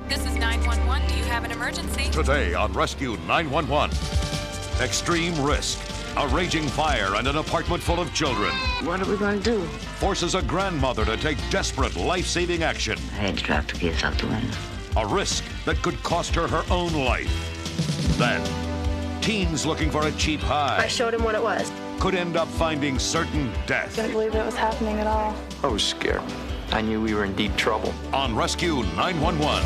This is 911. Do you have an emergency? Today on Rescue 911. Extreme risk. A raging fire and an apartment full of children. What are we going to do? Forces a grandmother to take desperate, life-saving action. I had to drop the kids out the window. A risk that could cost her own life. Then, teens looking for a cheap high. I showed him what it was. Could end up finding certain death. Couldn't believe it was happening at all. I was scared. I knew we were in deep trouble. On Rescue 911.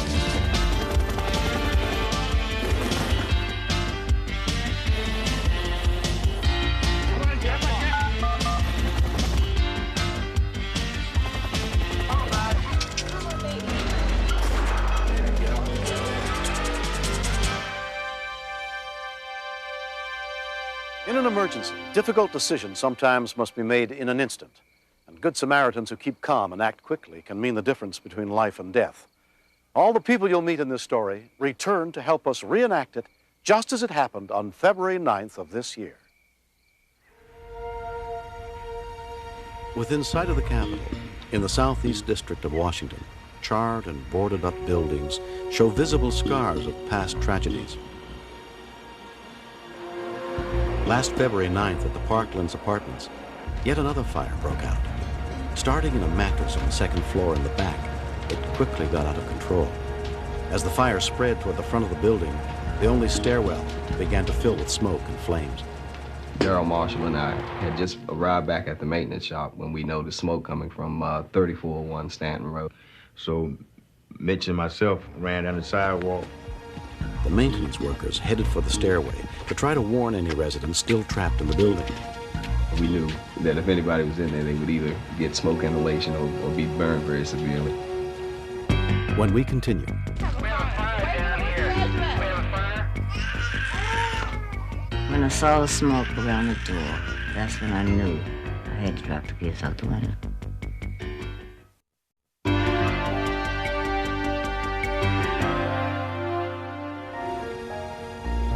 In an emergency, difficult decisions sometimes must be made in an instant. And good Samaritans who keep calm and act quickly can mean the difference between life and death. All the people you'll meet in this story return to help us reenact it just as it happened on February 9th of this year. Within sight of the Capitol, in the southeast district of Washington, charred and boarded up buildings show visible scars of past tragedies. Last February 9th at the Parklands Apartments, yet another fire broke out. Starting in a mattress on the second floor in the back, it quickly got out of control. As the fire spread toward the front of the building, the only stairwell began to fill with smoke and flames. Daryl Marshall and I had just arrived back at the maintenance shop when we noticed smoke coming from 3401 Stanton Road. So Mitch and myself ran down the sidewalk. The maintenance workers headed for the stairway to try to warn any residents still trapped in the building. We knew that if anybody was in there, they would either get smoke inhalation or be burned very severely. When we continue. We have a fire down here. We have a fire. When I saw the smoke around the door, that's when I knew I had to drop the kids out the window.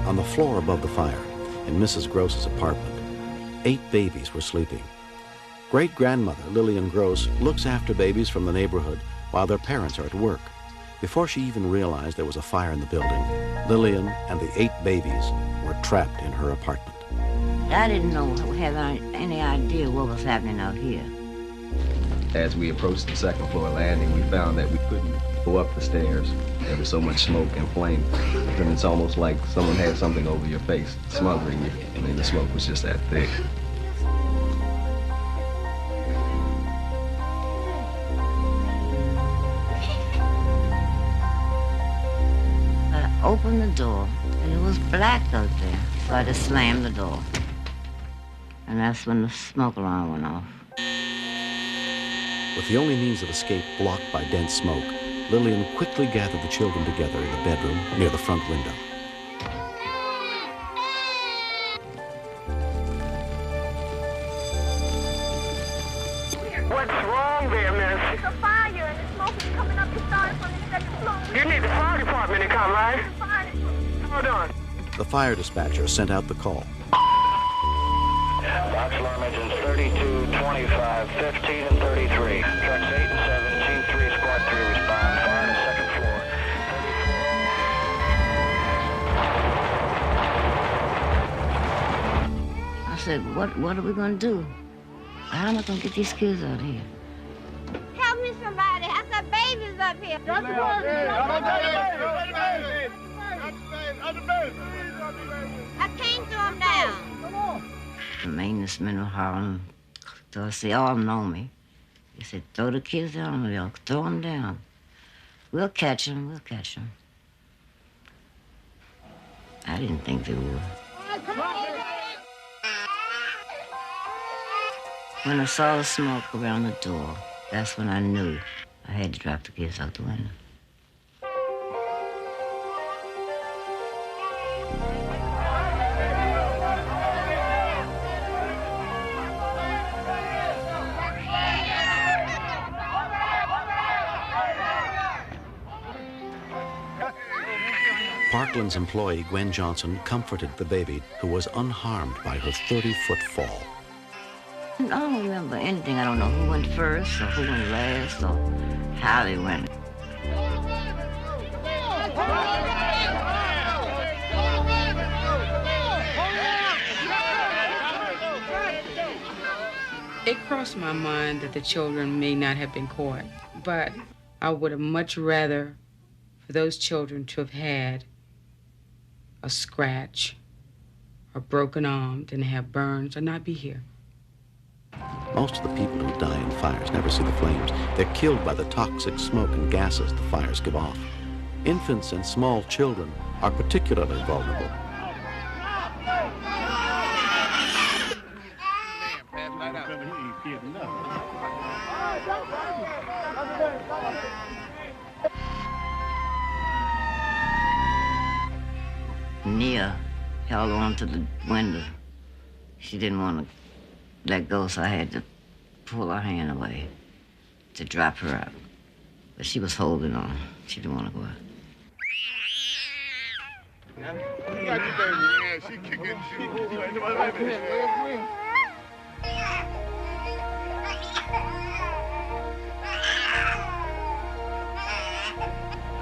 On the floor above the fire, in Mrs. Gross's apartment, 8 babies were sleeping. Great-grandmother Lillian Gross looks after babies from the neighborhood while their parents are at work. Before she even realized there was a fire in the building, Lillian and the 8 babies were trapped in her apartment. I didn't have any idea what was happening out here. As we approached the second floor landing, we found that we couldn't go up the stairs. There was so much smoke and flame, and it's almost like someone had something over your face, smothering you. I mean, the smoke was just that thick. I opened the door, and it was black out there, so I just slammed the door. And that's when the smoke alarm went off. With the only means of escape blocked by dense smoke, Lillian quickly gathered the children together in the bedroom near the front window. What's wrong there, miss? It's a fire and the smoke is coming up. It started from the second floor. You need the fire department to come, right? Hold on. The fire dispatcher sent out the call. Box alarm engines 32, 25, 15, and 33. Trucks 8 and 7, Team 3, Squad 3 respond. Fire on the second floor. 34. I said, what are we going to do? How am I going to get these kids out of here? Help me, somebody. I got babies up here. I can't throw them down. The maintenance men were hollering. So they all know me. He said, throw the kids down, they'll throw them down. We'll catch them, we'll catch them. I didn't think they would. When I saw the smoke around the door, that's when I knew I had to drop the kids out the window. Parkland's employee, Gwen Johnson, comforted the baby, who was unharmed by her 30-foot fall. I don't remember anything. I don't know who went first or who went last or how they went. crossed my mind that the children may not have been caught, but I would have much rather for those children to have had a scratch, a broken arm, than have burns or not be here. Most of the people who die in fires never see the flames. They're killed by the toxic smoke and gases the fires give off. Infants and small children are particularly vulnerable. Nia held on to the window. She didn't want to let go, so I had to pull her hand away to drop her out. But she was holding on. She didn't want to go out.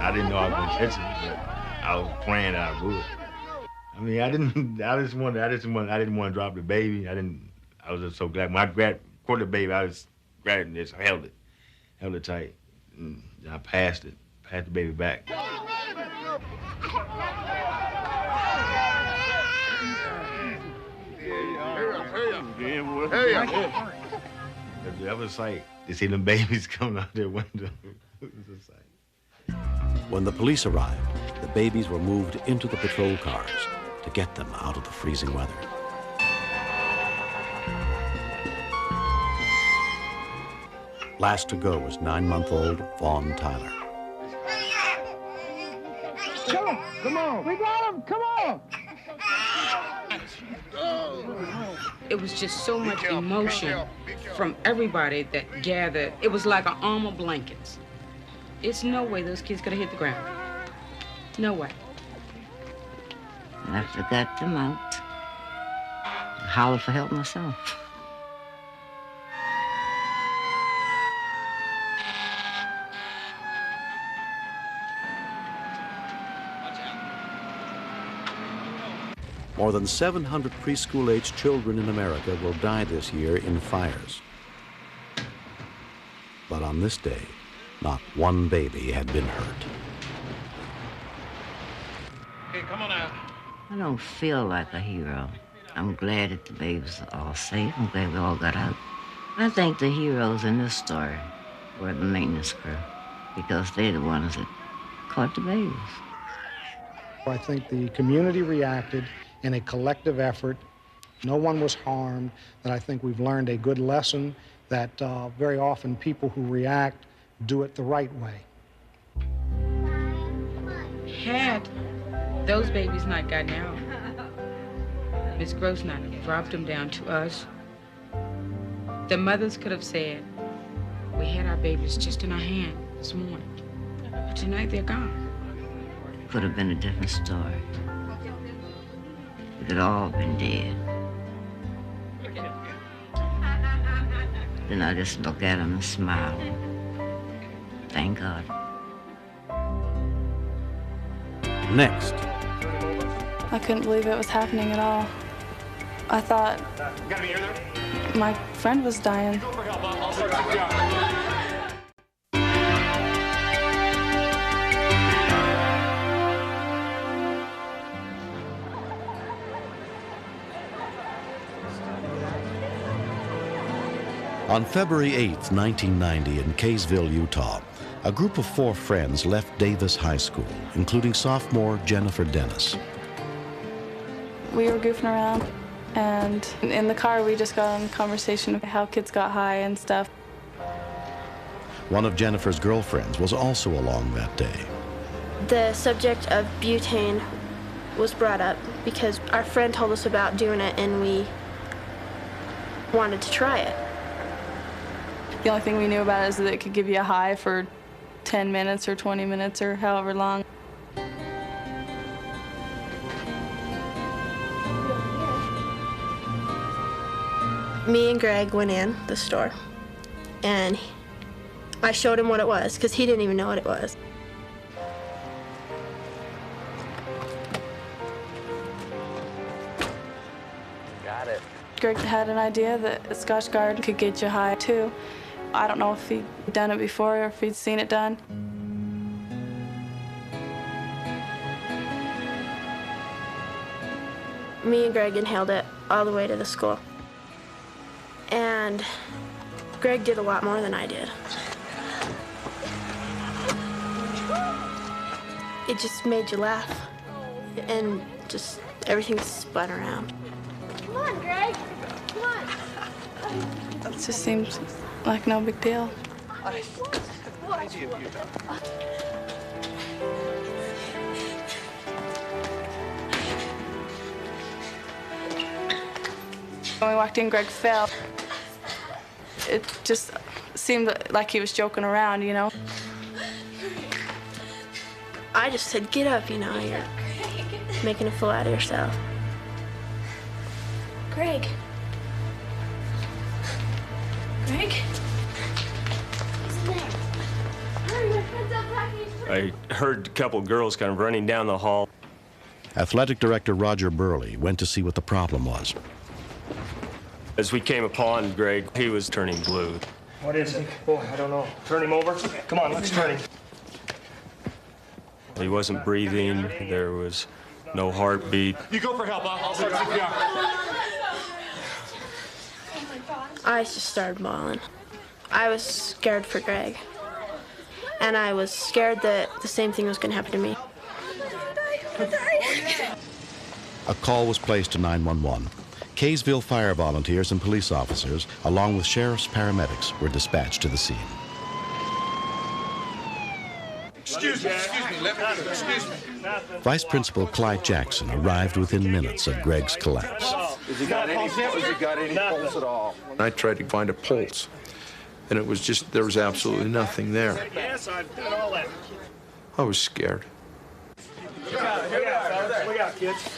I didn't know I was gonna catch it, but I was praying that I would. I mean, I didn't want to drop the baby. I was just so glad. When I caught the baby, I was grabbing this, I held it tight, and I passed the baby back. That was a sight. To see them babies coming out their window. It was a sight. When the police arrived, the babies were moved into the patrol cars to get them out of the freezing weather. Last to go was 9-month-old Vaughn Tyler. Come on. We got him. Come on. It was just so much emotion from everybody that gathered. It was like an arm of blankets. It's no way those kids could have hit the ground. No way. And after I got them out, I hollered for help myself. More than 700 preschool-aged children in America will die this year in fires. But on this day, not one baby had been hurt. Hey, come on out. I don't feel like a hero. I'm glad that the babies are all safe. I'm glad we all got out. I think the heroes in this story were the maintenance crew because they're the ones that caught the babies. I think the community reacted in a collective effort. No one was harmed, that I think we've learned a good lesson that very often people who react do it the right way. Had those babies not gotten out, Miss Gross not have dropped them down to us, the mothers could have said, we had our babies just in our hand this morning, but tonight they're gone. Could have been a different story. We could all been dead. Then I just look at them and smile. Thank God. Next. I couldn't believe it was happening at all. I thought my friend was dying. On February 8th, 1990, in Kaysville, Utah, a group of 4 friends left Davis High School, including sophomore Jennifer Dennis. We were goofing around, and in the car we just got on a conversation of how kids got high and stuff. One of Jennifer's girlfriends was also along that day. The subject of butane was brought up because our friend told us about doing it and we wanted to try it. The only thing we knew about it is that it could give you a high for 10 minutes or 20 minutes or however long. Me and Greg went in the store and I showed him what it was because he didn't even know what it was. Got it. Greg had an idea that a Scotch Guard could get you high, too. I don't know if he'd done it before or if he'd seen it done. Me and Greg inhaled it all the way to the school. And Greg did a lot more than I did. It just made you laugh. And just everything spun around. Come on, Greg. Come on. It just seems like no big deal. When we walked in, Greg fell. It just seemed like he was joking around, you know. I just said, get up, you know, you're making a fool out of yourself. Greg. Greg? What's the name? Hurry, my friend's out packing. I heard a couple girls kind of running down the hall. Athletic director Roger Burley went to see what the problem was. As we came upon Greg, he was turning blue. What is it? Oh, I don't know. Turn him over. Come on, let's turn him. He wasn't breathing. There was no heartbeat. You go for help. I'll start CPR. I just started bawling. I was scared for Greg. And I was scared that the same thing was going to happen to me. A call was placed to 911. Kaysville fire volunteers and police officers, along with sheriff's paramedics, were dispatched to the scene. Excuse me, excuse me. Vice Principal Clyde Jackson arrived within minutes of Greg's collapse. Has he got any pulse at all? I tried to find a pulse, and it was just, there was absolutely nothing there. Yes, I've done all that. I was scared. We got kids.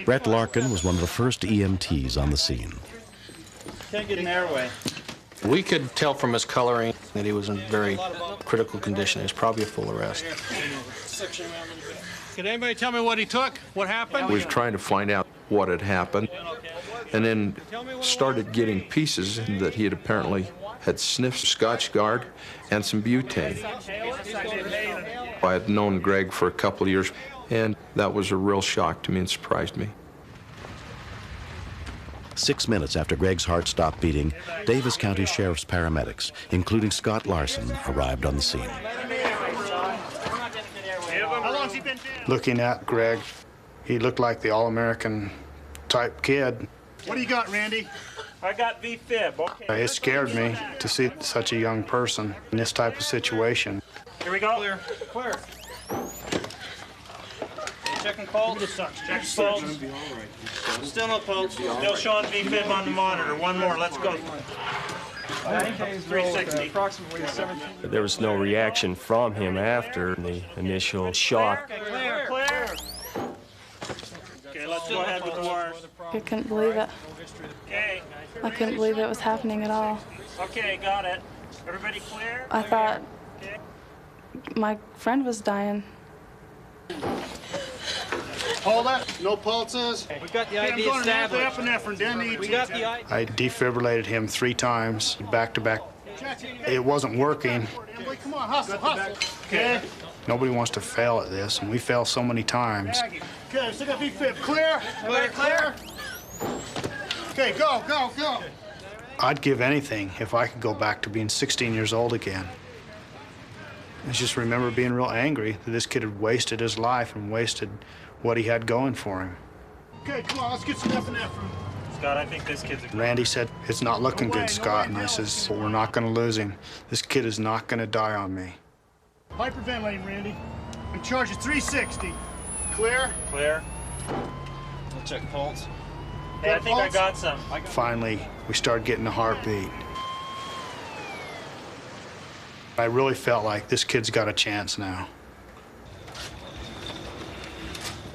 Brett Larkin was one of the first EMTs on the scene. Can't get an airway. We could tell from his coloring that he was in very critical condition. It was probably a full arrest. Can anybody tell me what he took? What happened? I was trying to find out what had happened, and then started getting pieces that he had apparently had sniffed Scotch Guard and some butane. I had known Greg for a couple of years, and that was a real shock to me and surprised me. 6 minutes after Greg's heart stopped beating, Davis County Sheriff's paramedics, including Scott Larson, arrived on the scene. How long's he been dead? Looking at Greg, he looked like the all-American type kid. What do you got, Randy? I got V-fib. Okay. It scared me to see such a young person in this type of situation. Here we go. Clear. Clear. Checking pulse. Check pulse. Still no pulse. Still showing V-fib on the monitor. One more. Let's go. 360. There was no reaction from him after the initial shock. Okay, clear. Clear. Okay, let's go ahead with the wires. I couldn't believe it. Okay. I couldn't believe it was happening at all. Okay, got it. Everybody clear? I thought my friend was dying. Hold it. No pulses. We got the ID established. We got the ID. I defibrillated him 3 times, back to back. It wasn't working. Come on, hustle, hustle. Okay. Nobody wants to fail at this, and we fail so many times. Okay, still got V-fib. Clear? Clear, clear. Okay, go, go, go. I'd give anything if I could go back to being 16 years old again. I just remember being real angry that this kid had wasted his life and wasted what he had going for him. Okay, come on, let's get some F&F. Scott, I think this kid's a... Randy said, "It's not looking good, Scott." And I says, "Well, we're not going to lose him. This kid is not going to die on me." Hyperventilating, Randy. I'm charging 360. Clear? Clear. We'll check pulse. Hey, I think I got some. Finally, we started getting a heartbeat. I really felt like this kid's got a chance now.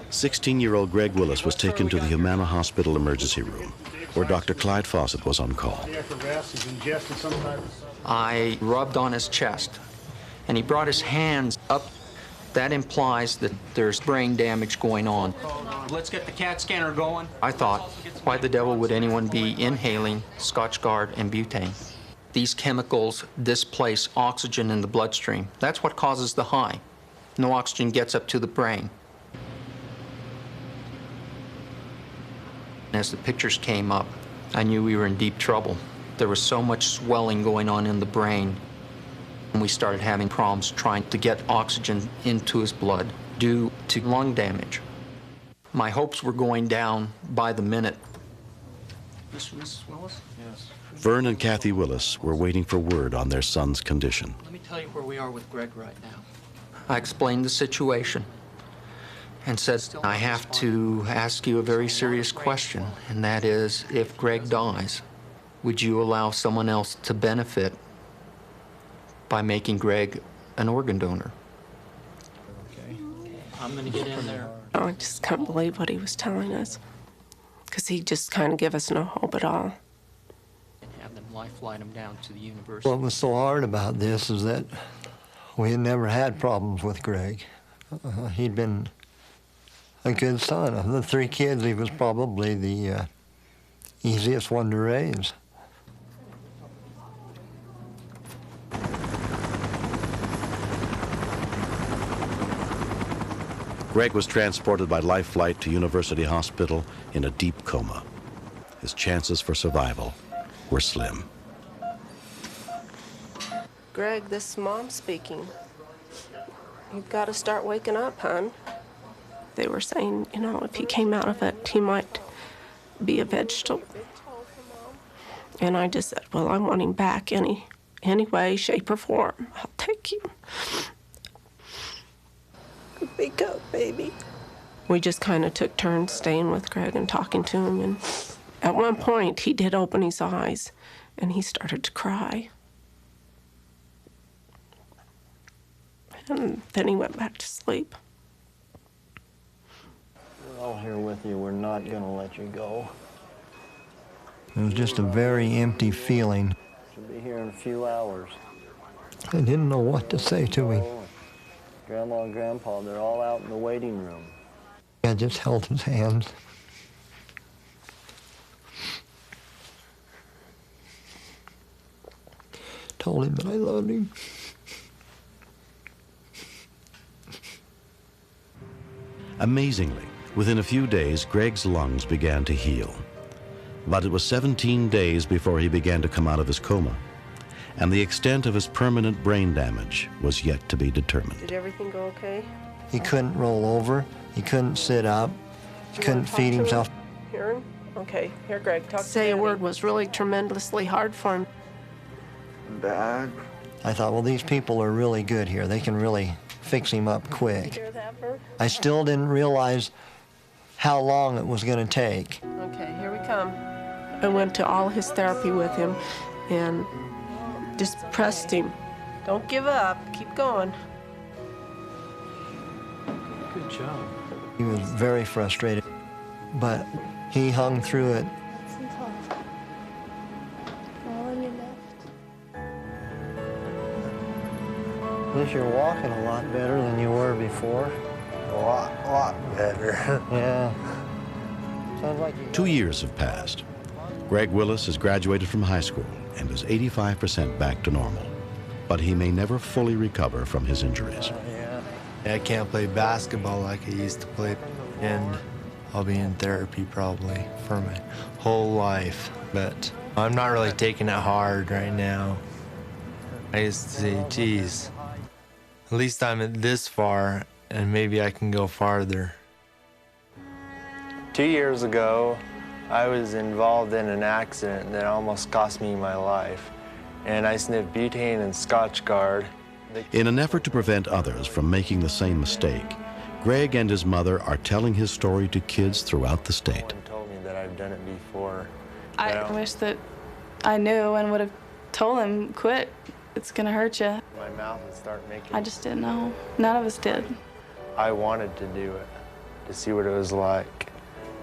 16-year-old Greg Willis was taken to the Humana Hospital emergency room, where Dr. Clyde Fawcett was on call. I rubbed on his chest, and he brought his hands up That implies that there's brain damage going on. Let's get the CAT scanner going. I thought, why the devil would anyone be inhaling Scotchgard and butane? These chemicals displace oxygen in the bloodstream. That's what causes the high. No oxygen gets up to the brain. As the pictures came up, I knew we were in deep trouble. There was so much swelling going on in the brain. And we started having problems trying to get oxygen into his blood due to lung damage. My hopes were going down by the minute. Mrs. Willis? Yes. Vern and Kathy Willis were waiting for word on their son's condition. Let me tell you where we are with Greg right now. I explained the situation and said, I have to ask you a very serious question, and that is, if Greg dies, would you allow someone else to benefit by making Greg an organ donor? Okay. I'm going to get in there. I just can't believe what he was telling us, because he just kind of gave us no hope at all. And have them lifeline him down to the university. What was so hard about this is that we had never had problems with Greg. He'd been a good son. Of the 3 kids, he was probably the easiest one to raise. Greg was transported by life flight to University Hospital in a deep coma. His chances for survival were slim. Greg, this is Mom speaking. You've got to start waking up, hon. They were saying, you know, if he came out of it, he might be a vegetable. And I just said, well, I want him back any way, shape, or form. I'll take him. Wake up, baby. We just kind of took turns staying with Greg and talking to him. And at one point, he did open his eyes, and he started to cry. And then he went back to sleep. We're all here with you. We're not going to let you go. It was just a very empty feeling. She'll be here in a few hours. I didn't know what to say to him. Grandma and Grandpa, they're all out in the waiting room. I just held his hands. Told him that I loved him. Amazingly, within a few days, Greg's lungs began to heal. But it was 17 days before he began to come out of his coma, and the extent of his permanent brain damage was yet to be determined. Did everything go okay? He couldn't roll over. He couldn't sit up. He couldn't feed himself. Hearing? Okay, here, Greg, talk. Say a word was really tremendously hard for him. Dad? I thought, well, these people are really good here. They can really fix him up quick. Did you hear that, Bert? I still didn't realize how long it was going to take. Okay, here we come. I went to all his therapy with him and just pressed him. Don't give up. Keep going. Good job. He was very frustrated, but he hung through it. At least you're walking a lot better than you were before. A lot better. Yeah. Sounds like you... 2 years have passed. Greg Willis has graduated from high school and is 85% back to normal. But he may never fully recover from his injuries. I can't play basketball like I used to play, and I'll be in therapy probably for my whole life. But I'm not really taking it hard right now. I used to say, geez, at least I'm this far, and maybe I can go farther. 2 years ago, I was involved in an accident that almost cost me my life, and I sniffed butane and Scotchgard. In an effort to prevent others from making the same mistake, Greg and his mother are telling his story to kids throughout the state. Told me that I've done it before. I wish that I knew and would have told him, quit. It's gonna hurt you. My mouth would start making... I just didn't know. None of us did. I wanted to do it, to see what it was like.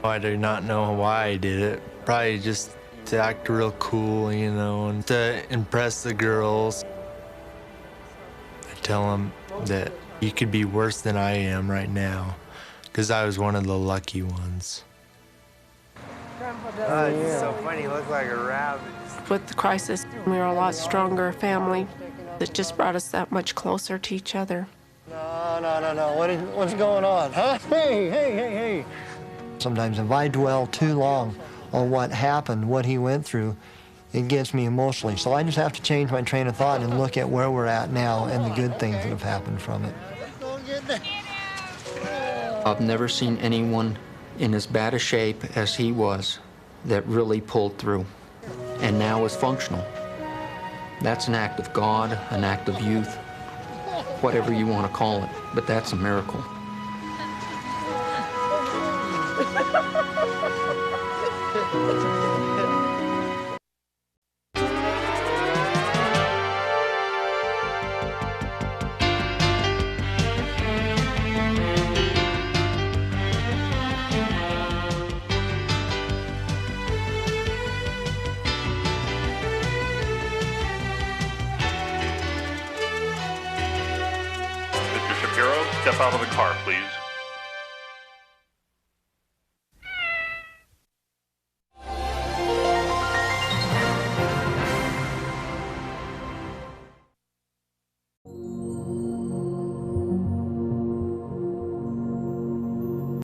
I do not know why I did it. Probably just to act real cool, you know, and to impress the girls. I tell them that You could be worse than I am right now, because I was one of the lucky ones. Oh, it's so funny. You look like a rabbit. With the crisis, we were a lot stronger family. It just brought us that much closer to each other. No. What's going on, huh? Hey. Sometimes if I dwell too long on what happened, what he went through, it gets me emotionally. So I just have to change my train of thought and look at where we're at now and the good things that have happened from it. I've never seen anyone in as bad a shape as he was that really pulled through and now is functional. That's an act of God, an act of youth, whatever you want to call it, but that's a miracle. Mr. Shapiro, step out of the car, please.